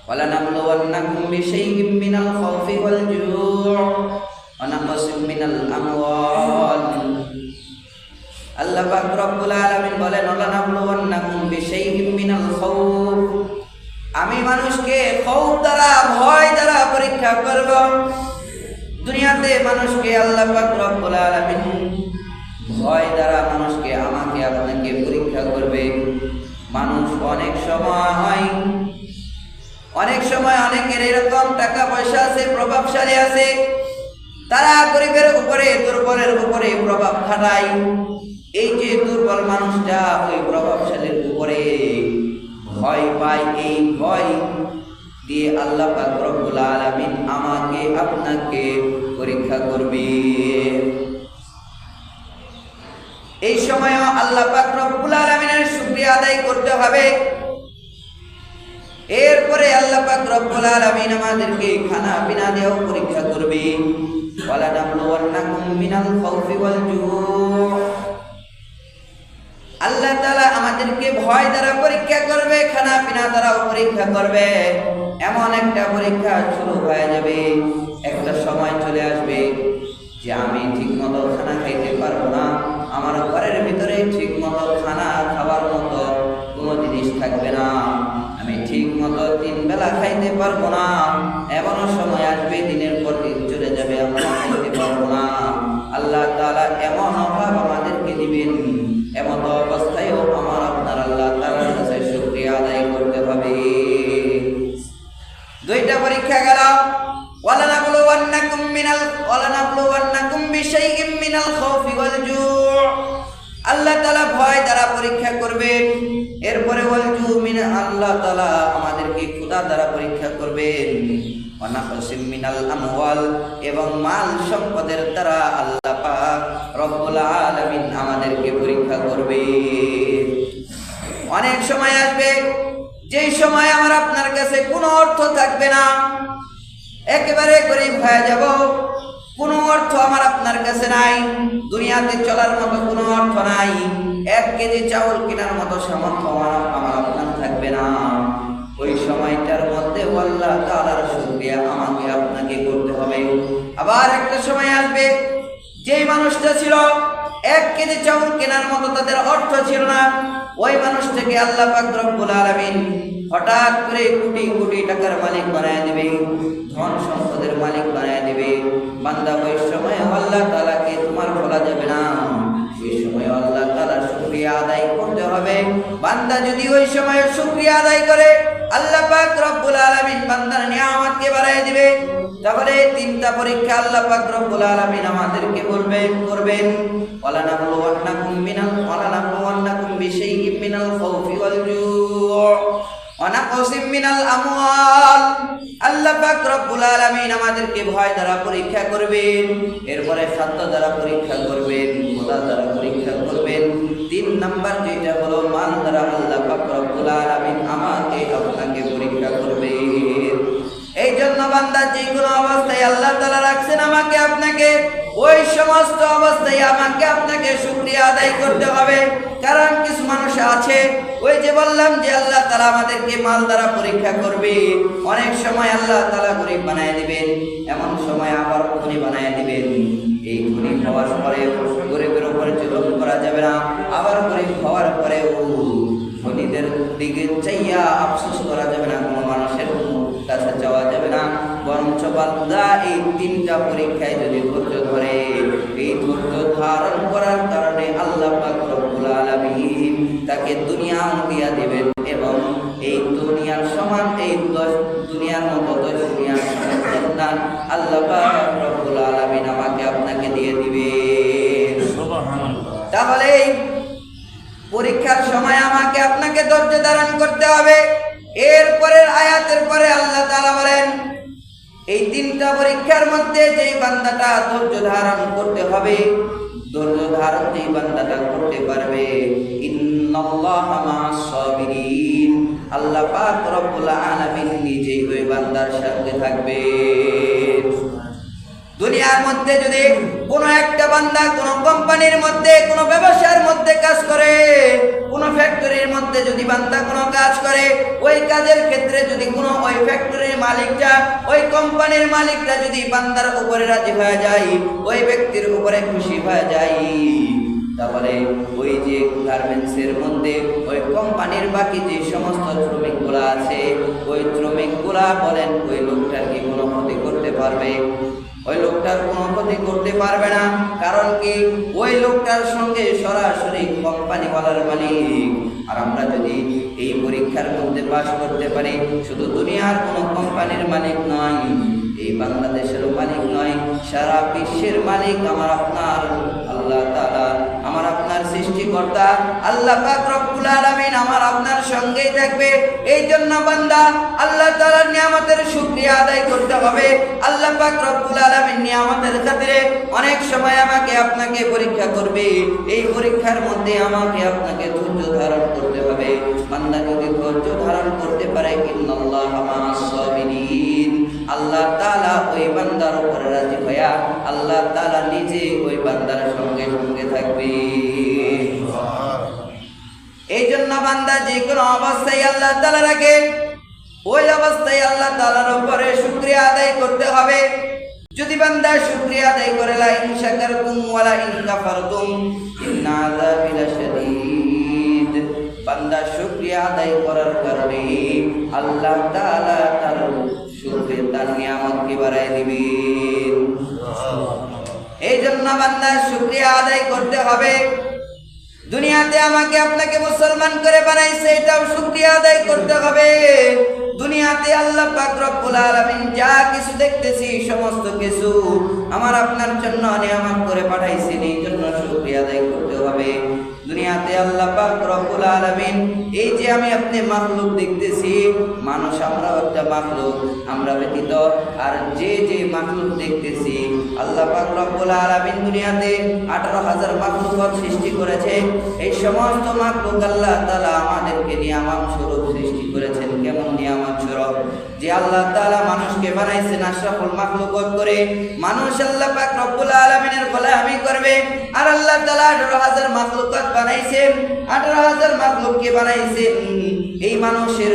ওয়ালানাবলুওয়ান্নাকুম বিশাইইম মিনাল খাউফি ওয়াল জুউ' ওয়া নাকসিম মিনাল আমওয়াল। আল্লাহ পাক রব্বুল আলামিন বলেন, ওয়ালানাবলুওয়ান্নাকুম বিশাইইম মিনাল খাউফ, আমি মানুষকে খৌফ দ্বারা, ভয় দ্বারা পরীক্ষা করব। দুনিয়াতে মানুষকে আল্লাহ পাক রব্বুল আলামিন ভয় দ্বারা মানুষকে, আমাকে আপনাকে পরীক্ষা করবে। মানুষ অনেক সময় অনেকের এরকম টাকা পয়সা আছে, প্রভাবশালী আছে, তারা গরিবের উপরে, দুর্বলের উপরে প্রভাব খাটায়। এই যে দুর্বল মানুষটা ওই প্রভাবশালীর উপরে ভয় পায়, এই ভয় দিয়ে আল্লাহ পাক রব্বুল আলামিন আমাকে আপনাকে পরীক্ষা করবে। এই সময়ও আল্লাহ পাক রব্বুল আলামিনের শুকরিয়া আদায় করতে হবে। এরপরে আল্লাহ পাক রব্বুল আলামিন আমাদেরকে খানা পিনা দিয়েও পরীক্ষা করবে। ওয়ালানাবলুওয়ান্নাকুম মিনাল খাউফি ওয়াল জুউ', আল্লাহ তাআলা আমাদেরকে ভয় দ্বারা পরীক্ষা করবে, খানা পিনা দ্বারাও পরীক্ষা করবে। এমন একটা পরীক্ষা শুরু হয়ে যাবে, একটা সময় চলে আসবে যে আমি ঠিক মতো খানা খাইতে পারবো না, আমার ঘরের ভিতরে ঠিক মতো খানা খাওয়ার মতো কোনো জিনিস থাকবে না, আমি ঠিক মতো 3 বেলা খাইতে পারবো না। এমন সময় আসবে, দিনের পর দিন চলে যাবে, আমরা খাইতে পারবো না। আল্লাহ তাআলা এমন অভাব আমাদেরকে দিবেন, এমন অবস্থায়ও আমার আপনার আল্লাহ তাআলার কাছে শুকরিয়া আদায় করতে হবে। দুইটা পরীক্ষা গেল। ওয়ালানাবলুওয়ান্নাকুম বিশাইইম মিনাল খাউফি ওয়াল জুউ', আল্লাহ তাআলা ভয় দ্বারা পরীক্ষা করবেন। এরপরে ওয়াল জুউ' আল্লাহ তাআলা আমাদেরকে ক্ষুধা দ্বারা পরীক্ষা করবেন। ওয়া নাকসিম মিনাল আমওয়াল, এবং মাল সম্পদের দ্বারা আল্লাহ পাক রব্বুল আলামিন আমাদেরকে পরীক্ষা করবে। অনেক সময় আসবে যেই সময় আমার আপনার কাছে কোনো অর্থ থাকবে না, একেবারে গরিব হয়ে যাব, কোনো অর্থ আমার আপনার কাছে নাই, দুনিয়াতে চলার মতো কোনো অর্থ নাই, 1 কেজি চাউল কেনার মতো সামর্থ্য আমার আপনার থাকবে না। ওই সময়টার মধ্যে আল্লাহ তাআলার শুকরিয়া আমাকে আপনাকে করতে হবে। আবার একটা সময় আসবে যেই মানুষটা ছিল 1 কেজি চাউল কেনার মতো তাদের অর্থ ছিল না, ওই মানুষ থেকে আল্লাহ পাক রব্বুল আলামিন হঠাৎ করে কোটি কোটি টাকার মালিক বানায় দিবে, ধন সম্পদের মালিক বানায় দিবে। বান্দা ওই সময় আল্লাহ তাআলাকে তোমার বলা যাবে না, ওই সময় আল্লাহ তাআলার শুকরিয়া আদায় করতে হবে। বান্দা যদি ওই সময় শুকরিয়া আদায় করে, আল্লাহ পাক রব্বুল আলামিন বান্দার নিয়ামতকে বাড়ায় দিবে। তাহলে 3টা পরীক্ষা আল্লাহ পাক রব্বুল আলামিন আমাদেরকে করবেন। ওয়ালানাবলুওয়ান্নাকুম বিশাইইম মিনাল খাউফি ওয়াল জুউ' ওয়া নাকসিম মিনাল আমওয়াল, আল্লাহ পাক রব্বুল আলামিন আমাদেরকে ভয় দ্বারা পরীক্ষা করবেন, এরপরে খাদ্য দ্বারা পরীক্ষা করবেন, ক্ষুধা দ্বারা পরীক্ষা করবেন। 3 নাম্বার যেটা হলো মাল দ্বারা আল্লাহ পাক রব্বুল আলামিন আমাকে আপনাকে পরীক্ষা করবেন। এই জন্য বান্দা যে কোনো অবস্থায় আল্লাহ তাআলা রাখছেন আমাকে আপনাকে, ওই সমস্ত অবস্থায় আমাকে আপনাকে শুকরিয়া আদায় করতে হবে। কারণ কিছু মানুষ আছে, ওই যে বললাম যে আল্লাহ তাআলা আমাদেরকে মাল দ্বারা পরীক্ষা করবে, অনেক সময় আল্লাহ তাআলা গরিব বানায় দিবেন, এমন সময় আবার ধনী বানায় দিবেন। এই ধনী হওয়ার পরে গরিবের উপরে জুলুম করা যাবে না, আবার গরিব হওয়ার পরেও ধনীদের দিকে চাইয়া আফসোস করা যাবে না, কোনো মানুষের কাছে যাওয়া যাবে না। বরঞ্চ বান্দা এই 3টা পরীক্ষায় যদি ধৈর্য ধরে, এই ধৈর্য ধারণ করার কারণে আল্লাহ পাক রব্বুল আলামিন তাকে দুনিয়াও দিয়া দিবেন, এবং এই দুনিয়ার সমান, এই দুনিয়ার মতো 10 দুনিয়ার সমান জান্নাত আল্লাহ পাক রব্বুল আলামিন আমাকে আপনাকে দিয়ে দিবেন। সুবহানাল্লাহ। তাহলে পরীক্ষার সময় আমাকে আপনাকে ধৈর্য ধারণ করতে হবে। এরপরের আয়াতের পরে আল্লাহ তাআলা বলেন, এই 3টা পরীক্ষার মধ্যে যেই বান্দাটা ধৈর্য ধারণ করতে হবে, ধৈর্য ধারণ যেই বান্দাটা করতে পারবে, ইন্নাল্লাহা মা'আস সাবিরিন, আল্লাহ পাক রব্বুল আলামিন নিজেই ওই বান্দার সাথে থাকবে। দুনিয়ার মধ্যে যদি কোনো একটা বান্দা কোনো কোম্পানির মধ্যে, কোনো ব্যবসার মধ্যে কাজ করে, কোনো ফ্যাক্টরির মধ্যে যদি বান্দা কোনো কাজ করে, ওই কাজের ক্ষেত্রে যদি কোনো ওই মালিকটা, ওই কোম্পানির মালিকটা যদি বান্দার উপরে রাজি হয়ে যায়, ওই ব্যক্তির উপরে খুশি হয়ে যায়, তাহলে ওই যে গার্মেন্টসের মধ্যে ওই কোম্পানির বাকি যে সমস্ত শ্রমিকগুলা আছে, ওই শ্রমিকগুলা বলেন ওই লোকটার কি কোনো ক্ষতি করতে পারবে? ওই লোকটার কোনো ক্ষতি করতে পারবে না। কারণ কি, ওই লোকটার সঙ্গে সরাসরি কোম্পানিওয়ালার মালিক। আর আমরা যদি এই পরীক্ষার মধ্যে পাশ করতে পারি, শুধু দুনিয়ার কোনো কোম্পানির মালিক নয়, এই বাংলাদেশের মালিক নয়, সারা বিশ্বের মালিক আমার আপনার আল্লাহ তাআলা, আমার আপনার সৃষ্টিকর্তা আল্লাহ পাক রব্বুল আলামিন আমার আপনার সঙ্গেই থাকবে। এই জন্য বান্দা আল্লাহ তাআলার নিয়ামতের শুকরিয়া আদায় করতে হবে। আল্লাহ পাক রব্বুল আলামিন নিয়ামতের খাতিরে অনেক সময় আমাকে আপনাকে পরীক্ষা করবে। এই পরীক্ষার মধ্যে আমাকে আপনাকে ধৈর্য ধারণ করতে হবে। বান্দা যদি ধৈর্য ধারণ করতে পারে, ইন্নাল্লাহা মা'আস সাবিরিন, আল্লাহ তাআলা ওই বান্দার উপরে রাজি হইয়া আল্লাহ তাআলা নিজে ওই বান্দার সঙ্গে সঙ্গে থাকবে। এই জন্য বান্দা যে কোনো অবস্থায় আল্লাহ তাআলা রাখে, ওই অবস্থায় আল্লাহ তাআলার উপরে শুকরিয়া আদায় করতে হবে। যদি বান্দা শুকরিয়া আদায় করে, লা ইন শাকারতুম ওয়া লা ইন কাফারতুম ইন্না আযাবি লাশাদীদ, বান্দা শুকরিয়া আদায় করার কারণে আল্লাহ তাআলা তার শুকরিয়া, তার নিয়ামতকে বাড়ায় দিবেন। এই জন্য বান্দা শুকরিয়া আদায় করতে হবে। দুনিয়াতে আমাকে আপনাকে মুসলমান করে বানাইছে, এটাও শুকরিয়া আদায় করতে হবে। দুনিয়াতে আল্লাহ পাক রব্বুল আলামিন যা কিছু দেখতেছি, সমস্ত কিছু আমার আপনার জন্য নিয়ামত করে পাঠাইছেন, এই জন্য শুকরিয়া আদায় করতে হবে। দুনিয়াতে আল্লাহ পাক রব্বুল আলামিন এই যে আমি আপনি মাখলুক দেখতেছি, মানুষ আমরাও একটা মাখলুক, আমরা ব্যতীত আর যে যে মাখলুক দেখতেছি, আল্লাহ পাক রব্বুল আলামিন দুনিয়াতে 18,000 মাখলুক সৃষ্টি করেছে। এই সমস্ত মাখলুক আল্লাহ তাআলা আমাদেরকে নিয়ামত স্বরূপ সৃষ্টি করেছেন। কেমন নিয়ামত স্বরূপ? যে আল্লাহ তাআলা মানুষকে বানাইছেন আশরাফুল মাখলুকাত করে, মানুষ আল্লাহ পাক রব্বুল আলামিনের গোলামি করবে। আর আল্লাহ তাআলা 18,000 মাখলুকাত বানাইছেন, 18,000 মাখলুককে বানাইছেন এই মানুষের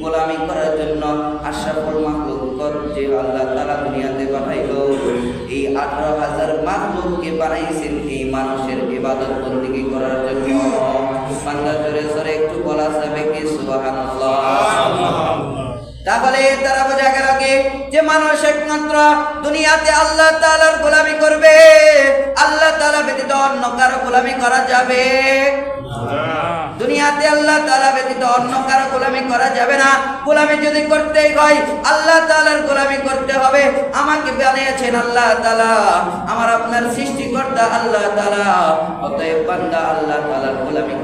গোলামি করার জন্য। আশরাফুল মাখলুকাত যে আল্লাহ তাআলা দুনিয়াতে পাঠাইলো, এই 18,000 মাখলুককে বানাইছেন এই মানুষের ইবাদত বندگی করার জন্য। বান্দা জোরে জোরে একটু বলা যাবে কি সুবহানাল্লাহ? তাহলে তারা বোঝা গেল কি, যে মানুষ একমাত্র দুনিয়াতে আল্লাহ তাআলার গোলামি করবে, আল্লাহ তাআলা ব্যতীত অন্য কারো গোলামি করা যাবে না। দুনিয়াতে আল্লাহ তাআলা ব্যতীত অন্য কারো গোলামি করা যাবে না। গোলামি যদি করতেই হয়, আল্লাহ তাআলার গোলামি করতে হবে। আমাকে বানিয়েছেন আল্লাহ তাআলা, আমার আপনার সৃষ্টিকর্তা আল্লাহ তাআলা। অতএব বান্দা আল্লাহ তাআলার গোলামি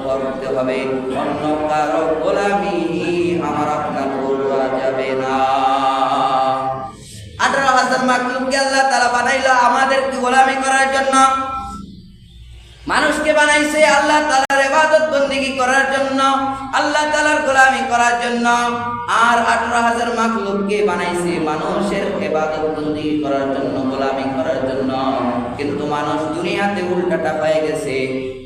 করতে হবে, অন্য কারো গোলামি আমার আপনার করা যাবে না। 18,000 মাখলুককে আল্লাহ তাআলা বানাইলো আমাদেরকে গোলামি করার জন্য। মানুষকে বানাইছে আল্লাহ তাআলার ইবাদত বندگی করার জন্য, আল্লাহ তাআলার গোলামি করার জন্য। আর 18,000 মাখলুককে বানাইছে মানুষের ইবাদত বندگی করার জন্য, গোলামি করার জন্য। কিন্তু মানুষ দুনিয়াতে উল্টাটা হয়ে গেছে,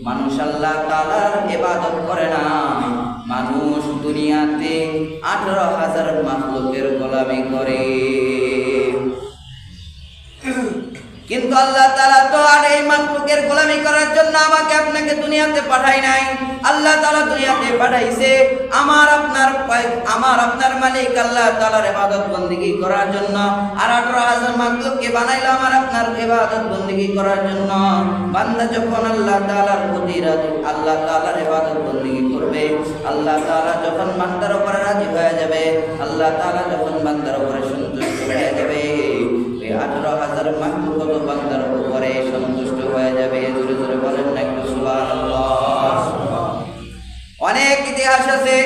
মানুষ আল্লাহ তাআলার ইবাদত করে না, মানুষ দুনিয়াতে 18,000 মাখলুকের গোলামি করে। কিন্তু আল্লাহ তাআলা তো আর এই মাখলুকের গোলামি করার জন্য আমাকে আপনাকে দুনিয়াতে পাঠায় নাই। আল্লাহ তাআলা দুনিয়াতে পাঠাইছে আমার আপনার মালিক আল্লাহ তাআলার ইবাদত বندگی করার জন্য। আর 18,000 মাখলুককে বানাইলো আমার আপনার ইবাদত বندگی করার জন্য। বান্দা যখন আল্লাহ তাআলার প্রতি রাজি, আল্লাহ তাআলার ইবাদত বندگی করবে, আল্লাহ তাআলা যখন বান্দার উপরে রাজি হয়ে যাবে, আল্লাহ তাআলা যখন বান্দার উপরে সন্তুষ্ট হয়ে যাবে, 18,000 মাখলুক বান্দার উপরে সন্তুষ্ট হয়ে যাবে। জোরে জোরে বলেন না একটু সুবহানাল্লাহ। অনেক ইতিহাস আছে,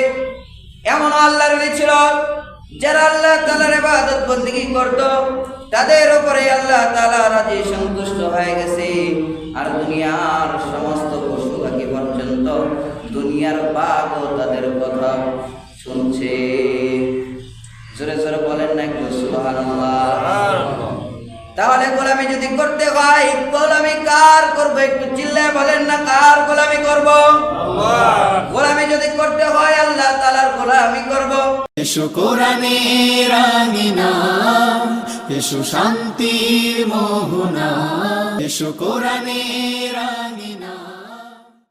এমন আল্লাহর ওলি ছিল যারা আল্লাহ তাআলার ইবাদত বندگی করত, তাদের উপরে আল্লাহ তাআলা রাজি সন্তুষ্ট হয়ে গেছে। আর দুনিয়ার সমস্ত পশু পাখি পর্যন্ত, দুনিয়ার বাঘও তাদের কথা শুনছে। জোরে জোরে বলেন না একটু সুবহানাল্লাহ। তাহলে গোলামি যদি করতে হয়, গোলামি কার করবো? একটু চিল্লায় বলেন না, কার গোলামি করবো? গোলামি যদি করতে হয় আল্লাহ তাআলার গোলামি করব। এসো কোরআনের আঙিনা, এসো শান্তির মোহনা, এসো কোরআনের আঙিনা।